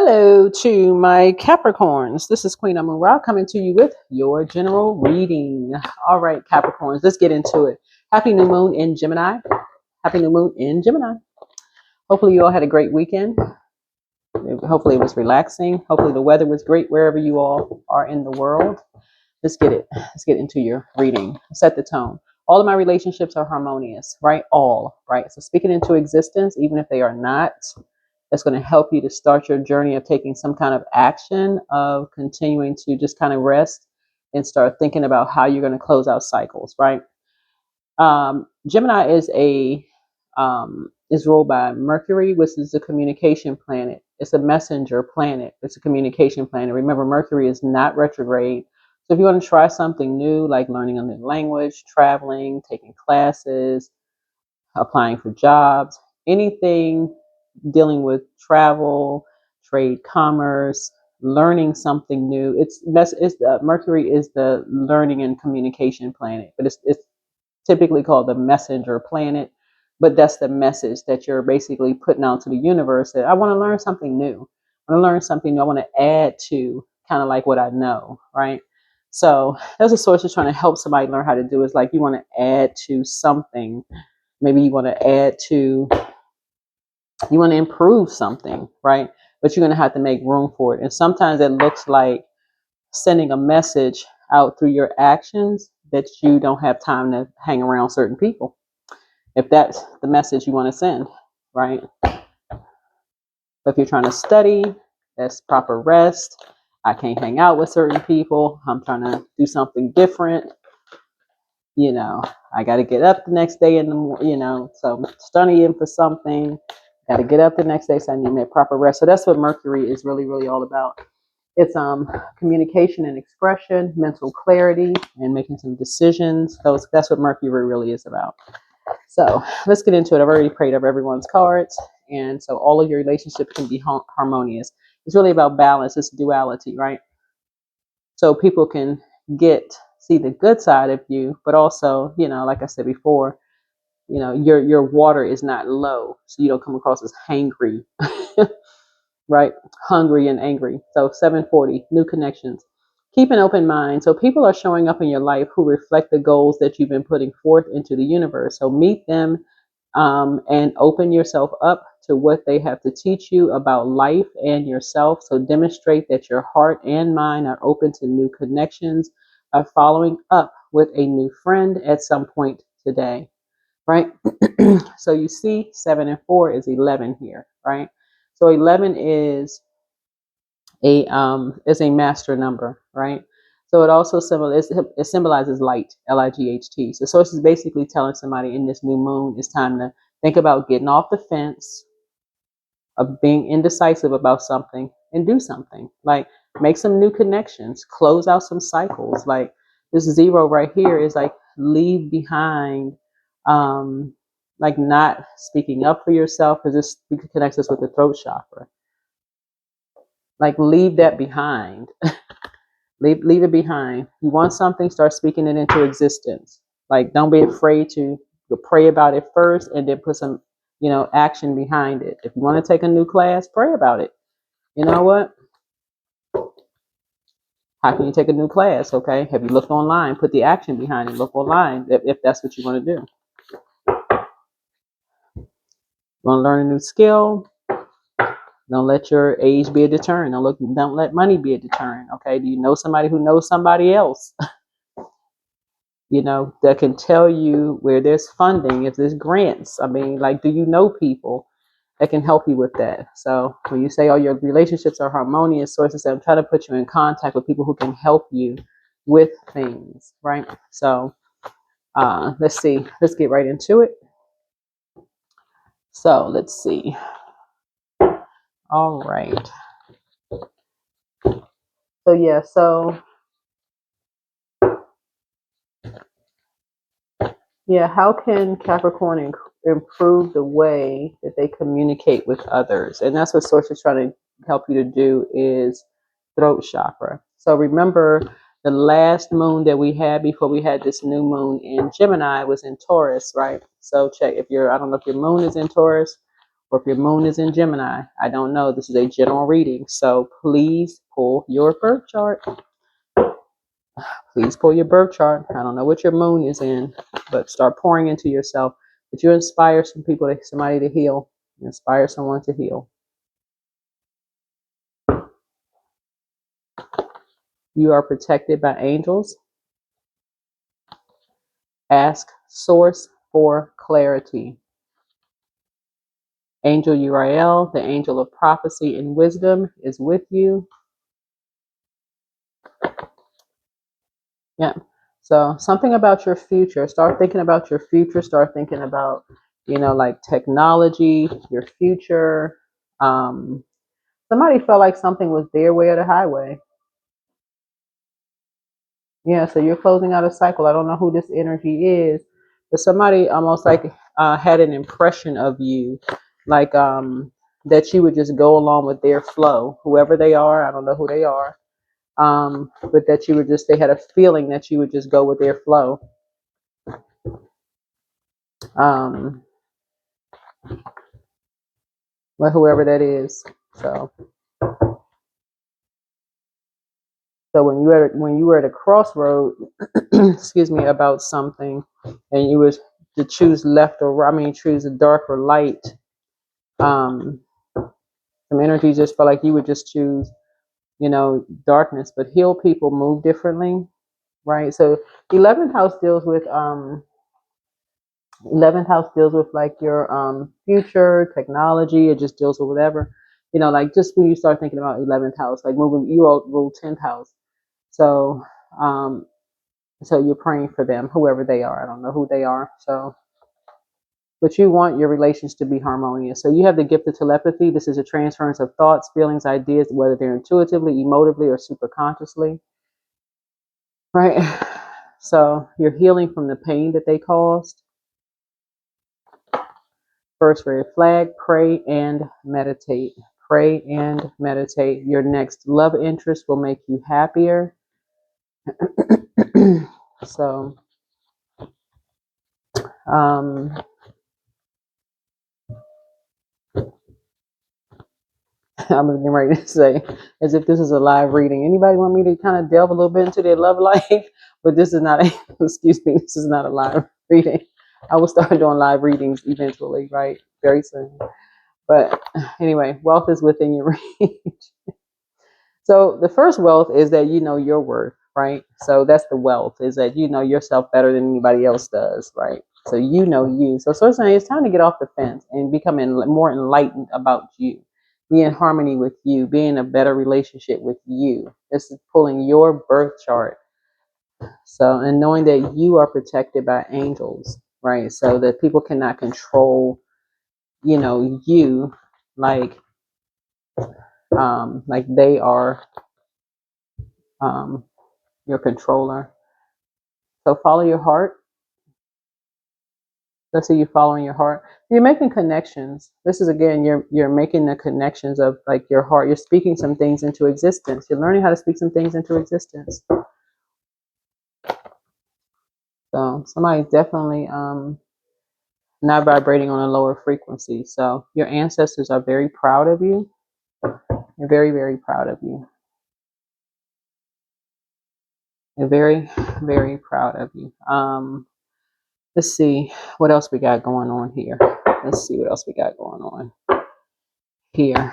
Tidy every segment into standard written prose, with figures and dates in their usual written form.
Hello to my Capricorns. This is Queen Amun Ra coming to you with your general reading. All right, Capricorns, let's get into it. Happy new moon in Gemini. Happy new moon in Gemini. Hopefully you all had a great weekend. Hopefully it was relaxing. Hopefully the weather was great wherever you all are in the world. Let's get into your reading. Set the tone. All of my relationships are harmonious, right? All, right? So speaking into existence, even if they are not, that's going to help you to start your journey of taking some kind of action, of continuing to just kind of rest and start thinking about how you're going to close out cycles, right? Gemini is ruled by Mercury, which is a communication planet. It's a messenger planet. It's a communication planet. Remember, Mercury is not retrograde. So if you want to try something new, like learning a new language, traveling, taking classes, applying for jobs, anything dealing with travel, trade, commerce, learning something new. Mercury is the learning and communication planet, but it's typically called the messenger planet. But that's the message that you're basically putting out to the universe, that I want to learn something new. I want to learn something new. I want to add to kind of like what I know, right? So that's a source of trying to help somebody learn how to do, is like you want to add to something. Maybe you want to improve something, right? But you're going to have to make room for it. And sometimes it looks like sending a message out through your actions that you don't have time to hang around certain people, if that's the message you want to send, right? If you're trying to study, that's proper rest. I can't hang out with certain people. I'm trying to do something different. I got to get up the next day in the morning, so I'm studying for something. Got to get up the next day, so I need my proper rest. So that's what Mercury is really, really all about. It's communication and expression, mental clarity, and making some decisions. That's what Mercury really is about. So let's get into it. I've already prayed over everyone's cards, and so all of your relationships can be harmonious. It's really about balance. It's duality, right? So people can see the good side of you, but also, like I said before, your water is not low, so you don't come across as hangry, right? Hungry and angry. So 740, new connections. Keep an open mind. So people are showing up in your life who reflect the goals that you've been putting forth into the universe. So meet them and open yourself up to what they have to teach you about life and yourself. So demonstrate that your heart and mind are open to new connections, are following up with a new friend at some point today, right? So you see 7 and 4 is 11 here, right? So 11 is a master number, right? So it also symbolizes light, L-I-G-H-T. So source is basically telling somebody in this new moon, it's time to think about getting off the fence, of being indecisive about something, and do something. Like make some new connections, close out some cycles. Like this 0 right here is like leave behind, like not speaking up for yourself, because this connects us with the throat chakra. Like leave that behind. leave it behind. You want something, start speaking it into existence. Like don't be afraid to pray about it first, and then put some action behind it. If you want to take a new class, pray about it. You know what? How can you take a new class? Okay, have you looked online? Put the action behind it. Look online if that's what you want to do. You want to learn a new skill? Don't let your age be a deterrent. Don't let money be a deterrent. Okay, do you know somebody who knows somebody else? That can tell you where there's funding, if there's grants. I mean, like, do you know people that can help you with that? So when you say, oh, your relationships are harmonious, sources say, I'm trying to put you in contact with people who can help you with things, right? So let's see. Let's get right into it. So let's see. All right. So yeah, how can Capricorn improve the way that they communicate with others? And that's what Source is trying to help you to do, is throat chakra. So remember, the last moon that we had before we had this new moon in Gemini was in Taurus, right? So check I don't know if your moon is in Taurus or if your moon is in Gemini. I don't know. This is a general reading. So please pull your birth chart. Please pull your birth chart. I don't know what your moon is in, but start pouring into yourself. But you inspire some people, somebody to heal. Inspire someone to heal. You are protected by angels. Ask Source for clarity. Angel Uriel, the angel of prophecy and wisdom, is with you. Yeah. So something about your future. Start thinking about your future. Start thinking about, like technology, your future. Somebody felt like something was their way or the highway. Yeah, so you're closing out a cycle. I don't know who this energy is, but somebody almost like had an impression of you, like that you would just go along with their flow, whoever they are. I don't know who they are, but that you would just, they had a feeling that you would just go with their flow. But whoever that is. So when you were at a crossroad, excuse me, about something, and you was to choose left or right, choose a dark or light. Some energy just felt like you would just choose, darkness. But heal people move differently, right? So 11th house deals with 11th house deals with like your future technology. It just deals with whatever, like just when you start thinking about 11th house, like moving, you all rule 10th house. So so you're praying for them, whoever they are. I don't know who they are. So, but you want your relations to be harmonious. So you have the gift of telepathy. This is a transference of thoughts, feelings, ideas, whether they're intuitively, emotively, or superconsciously, right? So you're healing from the pain that they caused. First red flag, pray and meditate. Pray and meditate. Your next love interest will make you happier. So, I was getting ready to say, as if this is a live reading. Anybody want me to kind of delve a little bit into their love life? But this is not a, excuse me, this is not a live reading. I will start doing live readings eventually, right? Very soon. But anyway, wealth is within your reach. So the first wealth is that you know your worth, right? So that's the wealth, is that you know yourself better than anybody else does, right? So you know you. So certainly it's time to get off the fence and become more enlightened about you. Be in harmony with you, be in a better relationship with you. This is pulling your birth chart. So, and knowing that you are protected by angels, right? So that people cannot control, you like they are your controller. So follow your heart. Let's see you following your heart. You're making connections. This is again, you're making the connections of like your heart. You're speaking some things into existence. You're learning how to speak some things into existence. So somebody's definitely not vibrating on a lower frequency. So your ancestors are very proud of you. They're very, very proud of you. They're very, very proud of you. Let's see what else we got going on here. Let's see what else we got going on here.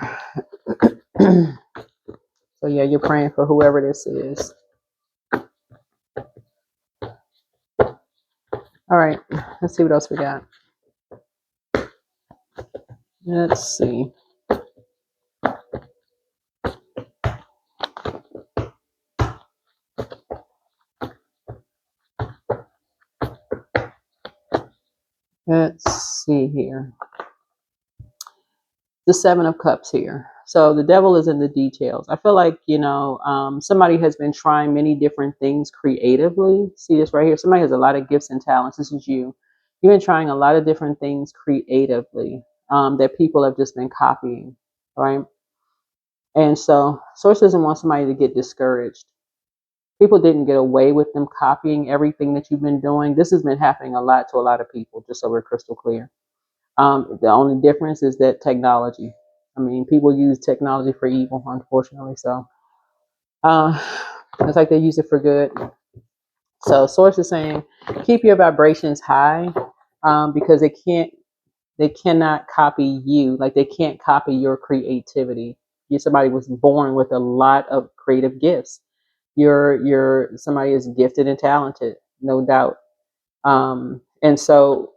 So yeah, you're praying for whoever this is. All right, let's see what else we got. Let's see. Let's see here. The Seven of Cups here. So the devil is in the details. I feel like, somebody has been trying many different things creatively. See this right here? Somebody has a lot of gifts and talents. This is you. You've been trying a lot of different things creatively that people have just been copying, right? And so Source doesn't want somebody to get discouraged. People didn't get away with them copying everything that you've been doing. This has been happening a lot to a lot of people, just so we're crystal clear. The only difference is that technology. I mean, people use technology for evil, unfortunately. So uh, it's like they use it for good. So source is saying keep your vibrations high, because they cannot copy you. Like they can't copy your creativity. You Somebody was born with a lot of creative gifts. You're somebody is gifted and talented, no doubt. And so,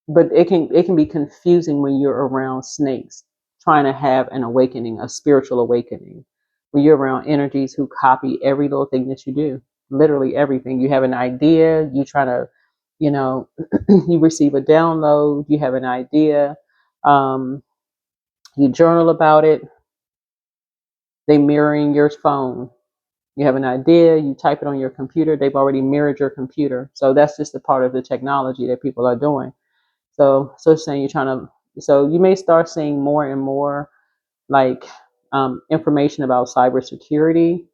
but it can be confusing when you're around snakes trying to have an awakening, a spiritual awakening. When you're around energies who copy every little thing that you do, literally everything. You have an idea, you try to, you know, you receive a download, you have an idea, um, you journal about it, they mirroring your phone. You have an idea, you type it on your computer, they've already mirrored your computer. So that's just a part of the technology that people are doing. So it's saying you're trying to, so you may start seeing more and more like information about cybersecurity.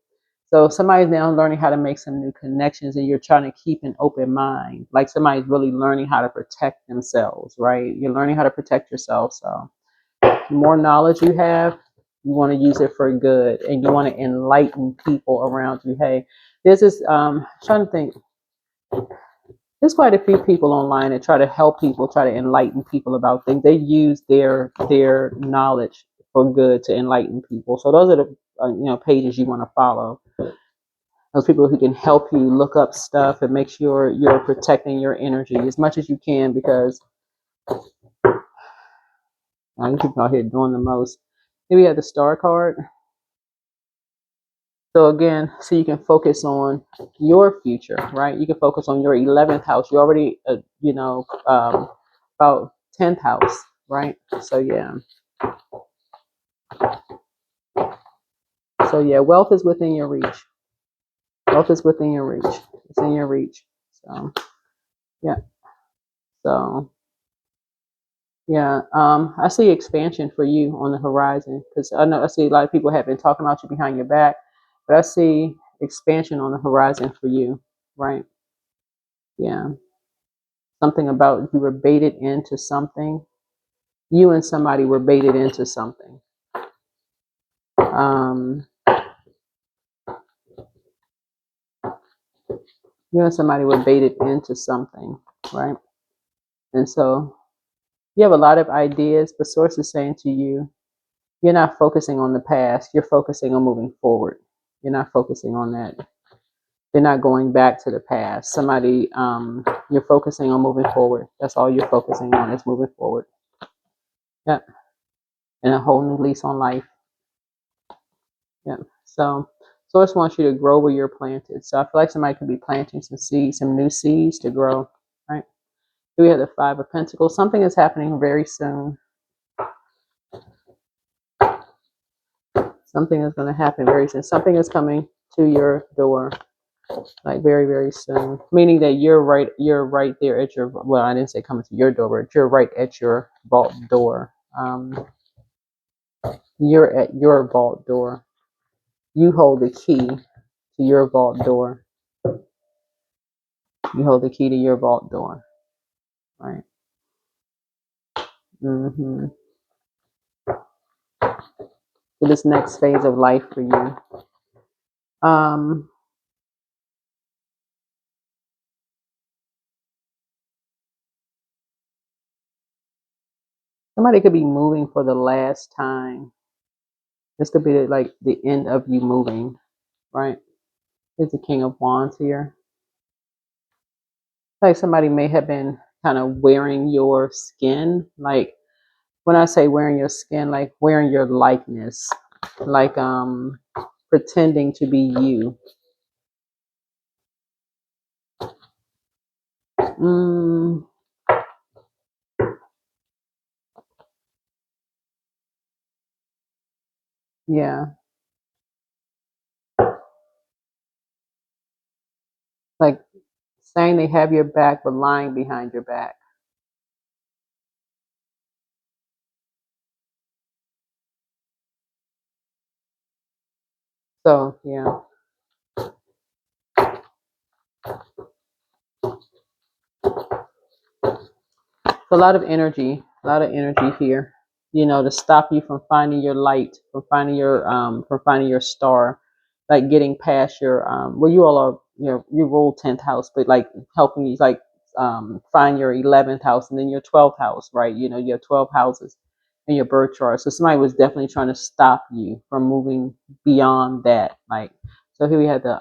So if somebody's now learning how to make some new connections and you're trying to keep an open mind, like somebody's really learning how to protect themselves, right? You're learning how to protect yourself. So the more knowledge you have, you want to use it for good and you want to enlighten people around you. Hey, this is trying to think. There's quite a few people online that try to help people, try to enlighten people about things. They use their knowledge for good to enlighten people. So those are the pages you want to follow. Those people who can help you look up stuff and make sure you're protecting your energy as much as you can, because these people out here doing the most. Here we have the star card. So again, so you can focus on your future, right? You can focus on your 11th house. You already, about 10th house, right? So yeah. So yeah, wealth is within your reach. Wealth is within your reach. It's in your reach. So yeah. So yeah. I see expansion for you on the horizon, because I see a lot of people have been talking about you behind your back, but I see expansion on the horizon for you, right? Yeah. Something about you were baited into something. You and somebody were baited into something. Um, you and somebody were baited into something, right? And so you have a lot of ideas, but source is saying to you, you're not focusing on the past. You're focusing on moving forward. You're not focusing on that. You're not going back to the past. You're focusing on moving forward. That's all you're focusing on, is moving forward. Yeah. And a whole new lease on life. Yeah. So source wants you to grow where you're planted. So I feel like somebody could be planting some seeds, some new seeds to grow. Right. Here we have the Five of Pentacles. Something is happening very soon. Something is going to happen very soon. Something is coming to your door, like very, very soon. Meaning that you're right there at your, well, I didn't say coming to your door, but you're right at your vault door. You're at your vault door. You hold the key to your vault door. You hold the key to your vault door. Right. Mm-hmm. For this next phase of life for you. Somebody could be moving for the last time. This could be like the end of you moving, right? Here's the King of Wands here. Like somebody may have been kind of wearing your skin. Like when I say wearing your skin, like wearing your likeness, like pretending to be you. Mm, yeah, like saying they have your back, but lying behind your back. So yeah, it's a lot of energy A lot of energy here, you know, to stop you from finding your light, from finding your star, like getting past your well, you all are, you know, you rule 10th house, but like helping you like find your 11th house and then your 12th house, right? You know, you have 12 houses in your birth chart. So somebody was definitely trying to stop you from moving beyond that. Like, so here we had the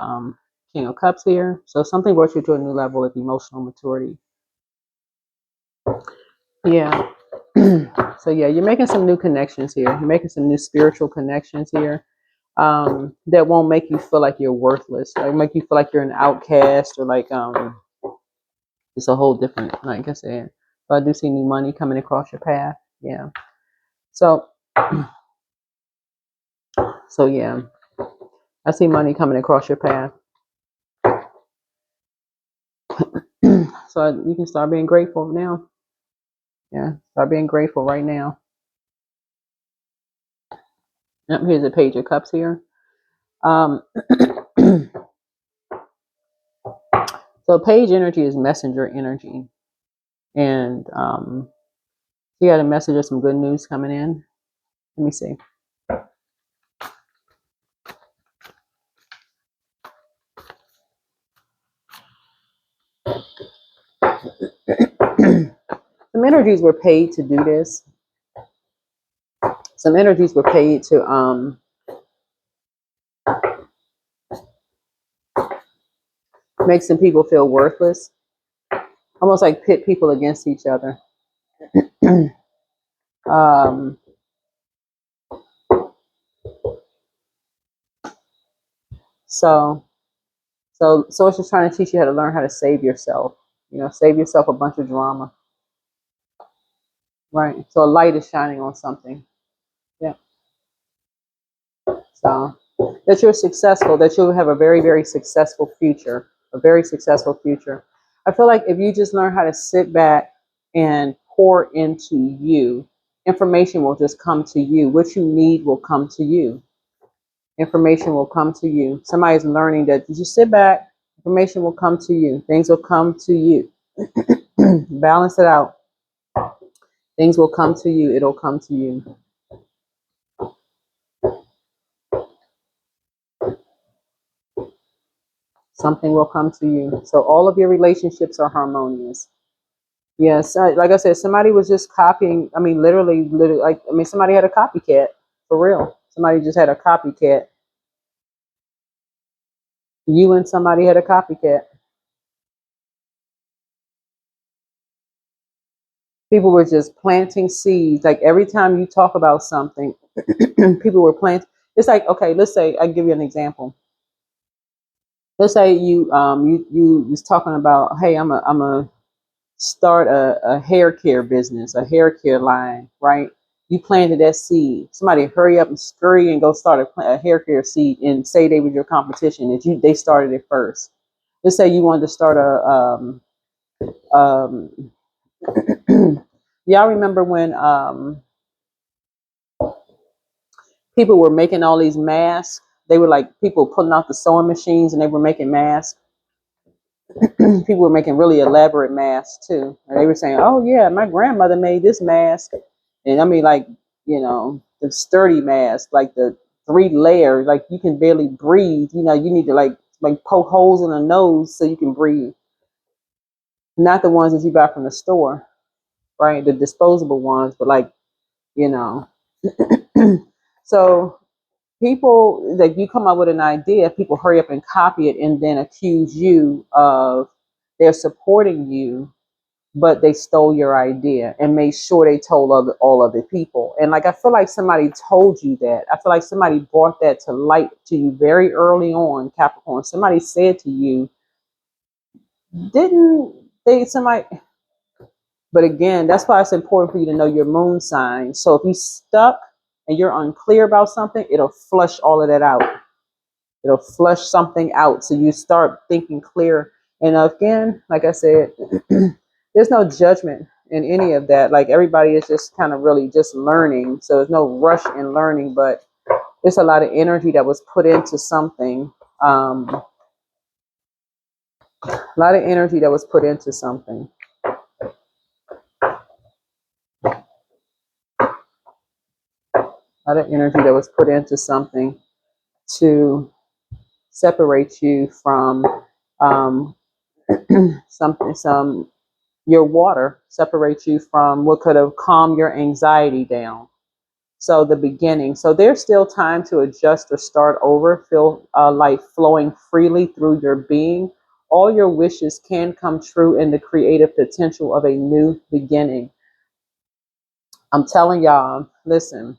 King of Cups here. So something brought you to a new level of emotional maturity. Yeah. So yeah, you're making some new connections here. You're making some new spiritual connections here, that won't make you feel like you're worthless. Like make you feel like you're an outcast or like it's a whole different, like I said. But I do see new money coming across your path. Yeah. So so yeah, I see money coming across your path. So you can start being grateful now. Yeah, start being grateful right now. Yep, here's a page of cups here. Um, so page energy is messenger energy, and you got a message of some good news coming in. Let me see. Some energies were paid to do this. Some energies were paid to make some people feel worthless, almost like pit people against each other. um, so so it's just trying to teach you how to learn how to save yourself. You know, save yourself a bunch of drama. Right. So a light is shining on something. Yeah. So that you're successful, that you'll have a very, very successful future, a very successful future. I feel like if you just learn how to sit back and pour into you, information will just come to you. What you need will come to you. Information will come to you. Somebody's learning that you just sit back, information will come to you. Things will come to you. Balance it out. Things will come to you. It'll come to you. Something will come to you. So all of your relationships are harmonious. Yes, like I said, somebody was just copying. I mean, literally, like I mean, somebody had a copycat for real. Somebody just had a copycat. You and somebody had a copycat. People were just planting seeds. Like every time you talk about something, people were planting. It's like, okay, let's say I give you an example. Let's say you was talking about, hey, I'm a start a hair care business, a hair care line, right? You planted that seed. Somebody hurry up and scurry and go start a hair care seed and say they were your competition. That they started it first. Let's say you wanted to start a y'all remember when people were making all these masks? They were like people pulling out the sewing machines and they were making masks. People were making really elaborate masks too. And they were saying, "Oh yeah, my grandmother made this mask," and I mean, like, you know, the sturdy mask, like the 3 layers, like you can barely breathe. You know, you need to like poke holes in the nose so you can breathe. Not the ones that you buy from the store, right? The disposable ones, but like, you know. So people, like, you come up with an idea, people hurry up and copy it and then accuse you of they're supporting you, but they stole your idea and made sure they told all other people. And like, I feel like somebody told you that. I feel like somebody brought that to light to you very early on, Capricorn. Somebody said to you, didn't they, somebody, but again, that's why it's important for you to know your moon sign. So if you stuck and you're unclear about something, it'll flush all of that out. It'll flush something out. So you start thinking clear. And again, like I said, there's no judgment in any of that. Like everybody is just kind of really just learning. So there's no rush in learning, but there's a lot of energy that was put into something. A lot of energy that was put into something. A lot of energy that was put into something to separate you from um, some your water, separate you from what could have calmed your anxiety down. So the beginning. So there's still time to adjust or start over. Feel life flowing freely through your being. All your wishes can come true in the creative potential of a new beginning. I'm telling y'all, listen,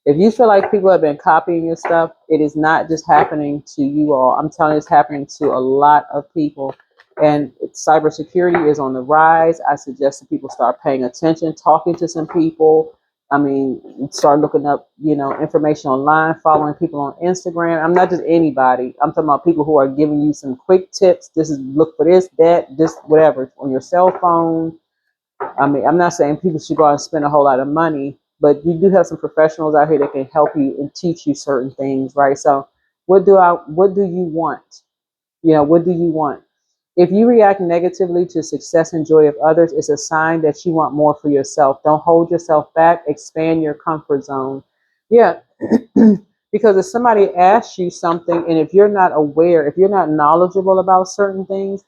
if you feel like people have been copying your stuff, it is not just happening to you all. I'm telling you, it's happening to a lot of people. And cybersecurity is on the rise. I suggest that people start paying attention, talking to some people. I mean, start looking up, information online, following people on Instagram. I'm not just anybody. I'm talking about people who are giving you some quick tips. This is look for this, whatever, on your cell phone. I mean, I'm not saying people should go out and spend a whole lot of money, but you do have some professionals out here that can help you and teach you certain things, right? So what do you want? What do you want? If you react negatively to success and joy of others, it's a sign that you want more for yourself. Don't hold yourself back. Expand your comfort zone. Yeah. Because if somebody asks you something and if you're not aware, if you're not knowledgeable about certain things,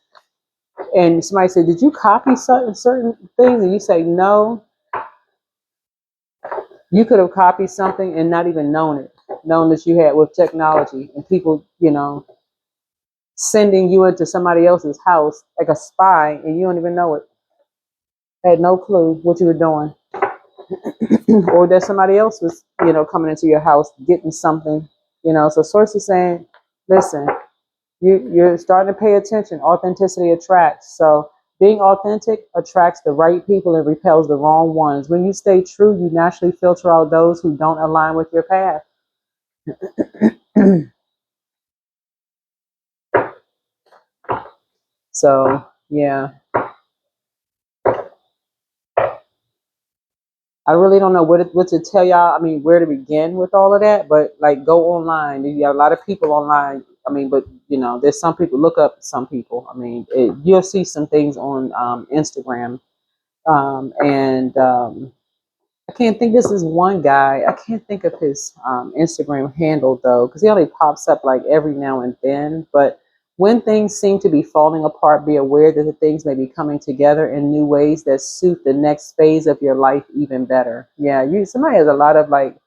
and somebody said, "Did you copy certain things?" and you say no, you could have copied something and not even known that you had with technology and people, sending you into somebody else's house like a spy and you don't even know it. Had no clue what you were doing. Or that somebody else was, coming into your house getting something, So source is saying, listen, you're starting to pay attention. Authenticity attracts. So being authentic attracts the right people and repels the wrong ones. When you stay true, you naturally filter out those who don't align with your path. So yeah, I really don't know what to tell y'all. I mean, where to begin with all of that, but like go online. You have a lot of people online. I mean, but there's some people. Look up some people. I mean, you'll see some things on Instagram, and I can't think. This is one guy. I can't think of his Instagram handle though, because he only pops up like every now and then. But when things seem to be falling apart, be aware that the things may be coming together in new ways that suit the next phase of your life even better. Yeah, somebody has a lot of like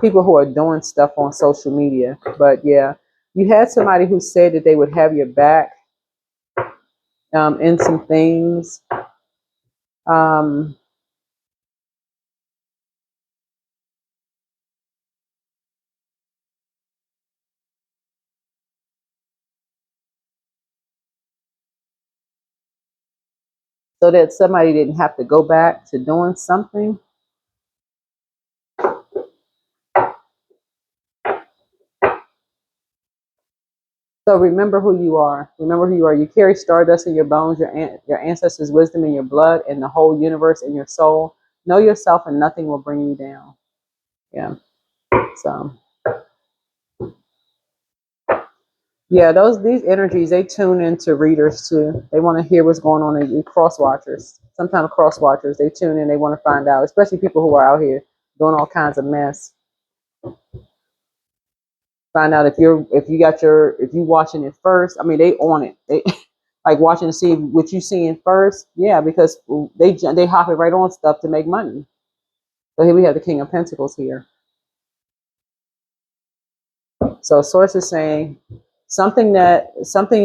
people who are doing stuff on social media. But yeah, you had somebody who said that they would have your back in some things. Um, so that somebody didn't have to go back to doing something. So remember who you are. Remember who you are. You carry stardust in your bones, your ancestors' wisdom in your blood, and the whole universe in your soul. Know yourself, and nothing will bring you down. Yeah. So yeah, these energies they tune into readers too. They want to hear what's going on in cross watchers. Sometimes cross watchers they tune in. They want to find out, especially people who are out here doing all kinds of mess. Find out if you watching it first. I mean, they on it. They like watching to see what you seeing first. Yeah, because they hop it right on stuff to make money. So here we have the King of Pentacles here. So source is saying something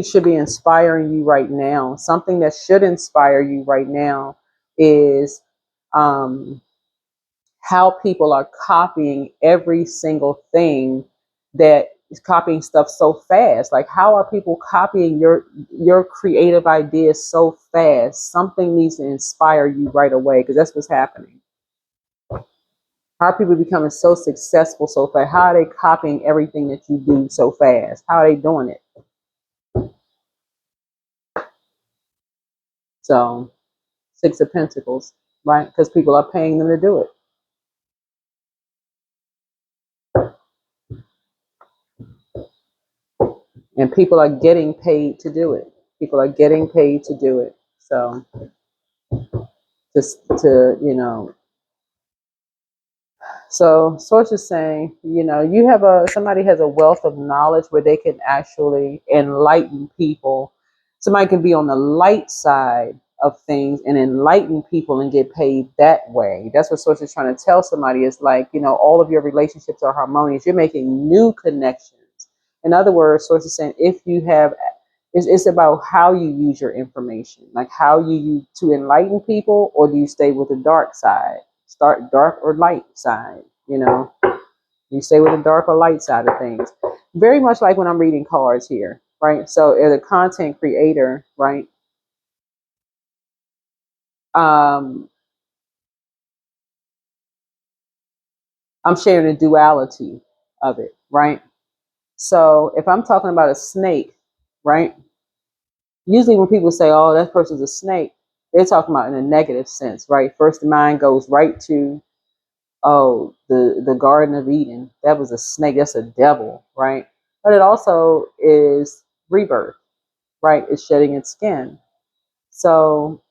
should be inspiring you right now. Something that should inspire you right now is um, how people are copying every single thing that is copying stuff so fast. Like how are people copying your creative ideas so fast? Something needs to inspire you right away because that's what's happening. How are people becoming so successful so fast? How are they copying everything that you do so fast? How are they doing it? So, Six of Pentacles, right? Because people are paying them to do it. And people are getting paid to do it. People are getting paid to do it. So, just to, So source is saying, you have somebody has a wealth of knowledge where they can actually enlighten people. Somebody can be on the light side of things and enlighten people and get paid that way. That's what source is trying to tell somebody, is like, all of your relationships are harmonious. You're making new connections. In other words, source is saying, if you have, it's about how you use your information, like how you use to enlighten people, or do you stay with the dark side? Start dark or light side, you stay with the dark or light side of things. Very much like when I'm reading cards here, right? So as a content creator, right, um, I'm sharing the duality of it, right? So if I'm talking about a snake, right, usually when people say, oh, that person's a snake, they're talking about in a negative sense, right? First the mind goes right to, oh, the Garden of Eden, that was a snake, that's a devil, right? But it also is rebirth, right? It's shedding its skin. So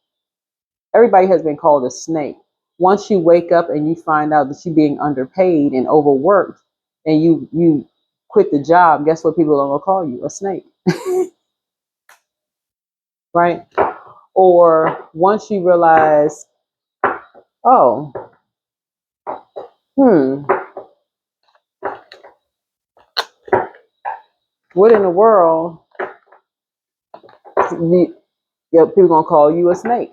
everybody has been called a snake. Once you wake up and you find out that you're being underpaid and overworked, and you quit the job, guess what people are gonna call you? A snake. Right? Or once you realize, oh, hmm, what in the world, people gonna call you a snake,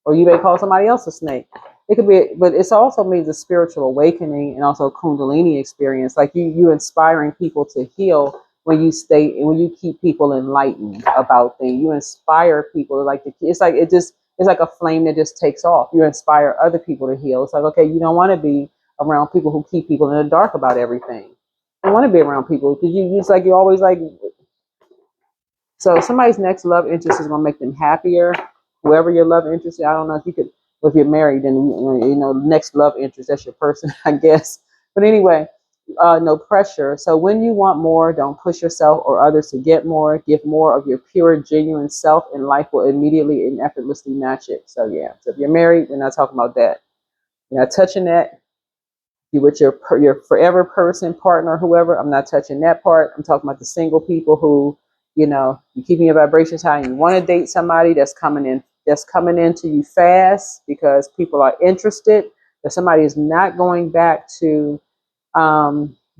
or you may call somebody else a snake. It could be, but it also means a spiritual awakening and also Kundalini experience. Like you inspiring people to heal when you stay and when you keep people enlightened about things. You inspire people, it's like it's like a flame that just takes off. You inspire other people to heal. It's like, okay, you don't want to be around people who keep people in the dark about everything. You want to be around people because it's like you're always like, so somebody's next love interest is going to make them happier. Whoever your love interest is, I don't know if you could, if you're married, then, next love interest, that's your person, I guess. But anyway, no pressure. So when you want more, don't push yourself or others to get more. Give more of your pure, genuine self, and life will immediately and effortlessly match it. So yeah, so if you're married, we're not talking about that. You're not touching that. You with your forever person, partner, whoever. I'm not touching that part. I'm talking about the single people who, you're keeping your vibrations high and you want to date somebody that's coming into you fast because people are interested. That somebody is not going back to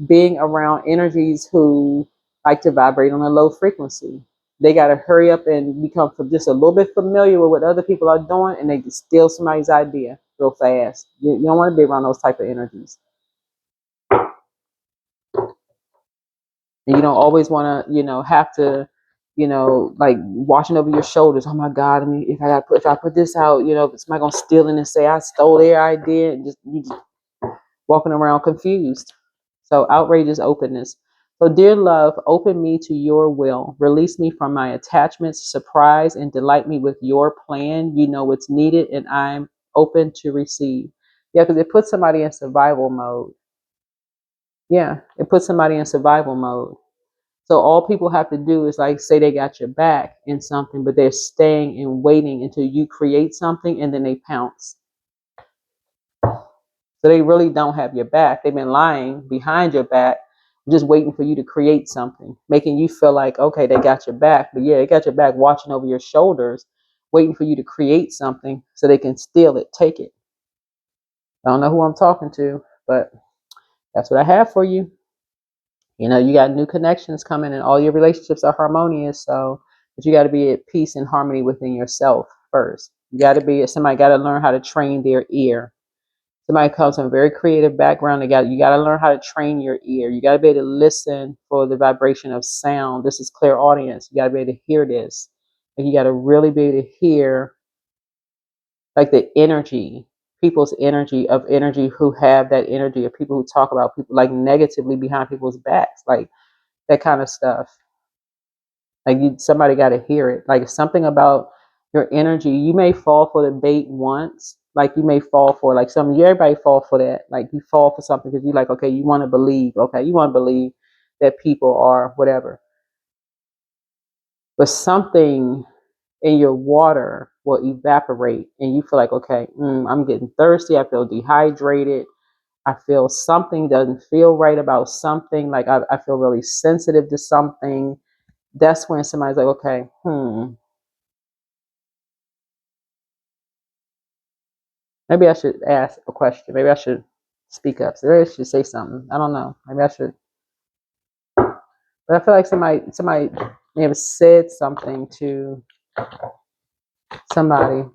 being around energies who like to vibrate on a low frequency. They got to hurry up and become just a little bit familiar with what other people are doing, and they can steal somebody's idea real fast. You don't want to be around those type of energies. And you don't always want to, have to, like watching over your shoulders. Oh my God! I mean, if I put this out, if somebody gonna steal it and say I stole their idea, and you just walking around confused. So outrageous openness. So dear love, open me to your will. Release me from my attachments. Surprise and delight me with your plan. You know what's needed, and I'm open to receive. Yeah, because it puts somebody in survival mode. Yeah, it puts somebody in survival mode. So all people have to do is like say they got your back in something, but they're staying and waiting until you create something and then they pounce. So they really don't have your back. They've been lying behind your back, just waiting for you to create something, making you feel like, okay, they got your back. But yeah, they got your back watching over your shoulders, waiting for you to create something so they can steal it, take it. I don't know who I'm talking to, but that's what I have for you. You got new connections coming and all your relationships are harmonious. So, but you got to be at peace and harmony within yourself first. Somebody got to learn how to train their ear. Somebody comes from a very creative background. You got to learn how to train your ear. You got to be able to listen for the vibration of sound. This is clairaudience. You got to be able to hear this. And you got to really be able to hear like the energy, people's energy who have that energy, of people who talk about people like negatively behind people's backs, like that kind of stuff. Like somebody got to hear it. Like something about your energy. You may fall for the bait once. Like you may fall for like something. Everybody fall for that. Like you fall for something because you like, okay, you want to believe. Okay, you want to believe that people are whatever. But something in your water will evaporate, and you feel like, okay, I'm getting thirsty. I feel dehydrated. I feel something doesn't feel right about something. Like I feel really sensitive to something. That's when somebody's like, okay, maybe I should ask a question. Maybe I should speak up. So maybe I should say something. I don't know. Maybe I should. But I feel like somebody may have said something to somebody.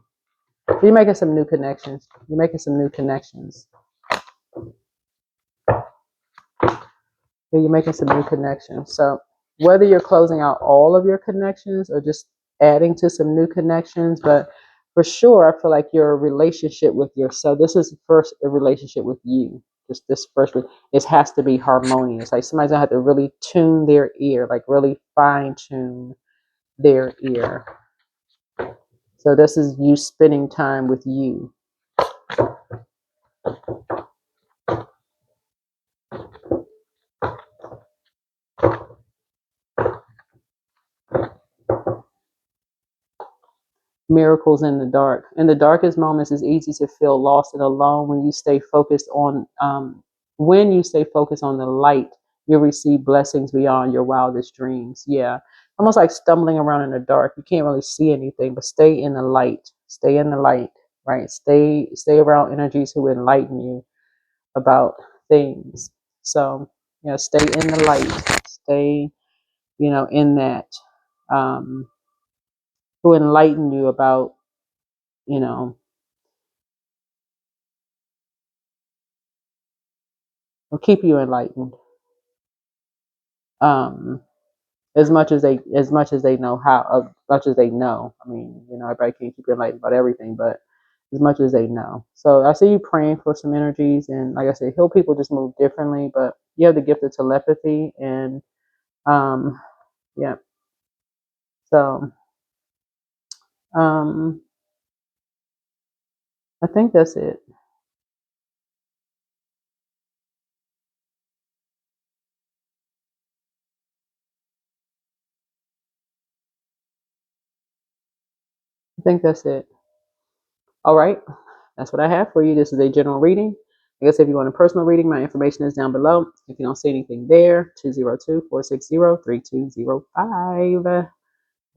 You're making some new connections. You're making some new connections. Yeah, you're making some new connections. So whether you're closing out all of your connections or just adding to some new connections, but for sure, I feel like your relationship with yourself. This is first a relationship with you. Just this first, it has to be harmonious. Like somebody's gonna have to really tune their ear, like really fine tune their ear. So this is you spending time with you. Miracles in the dark. In the darkest moments, it's easy to feel lost and alone when you stay focused on the light. You'll receive blessings beyond your wildest dreams. Yeah, almost like stumbling around in the dark. You can't really see anything, but stay in the light. Stay in the light, right? Stay around energies who enlighten you about things. So stay in the light. Stay, in that. Um, who enlighten you about, you know, will keep you enlightened. Um, as much as they know how, as much as they know. I mean, everybody can't keep you enlightened about everything, but as much as they know. So I see you praying for some energies, and like I said, heal people just move differently, but you have the gift of telepathy, and um, yeah. So um, I think that's it. I think that's it. All right. That's what I have for you. This is a general reading. I guess if you want a personal reading, my information is down below. If you don't see anything there, 202-460-3205.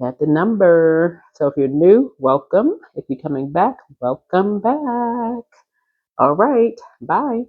That's the number. So if you're new, welcome. If you're coming back, welcome back. All right. Bye.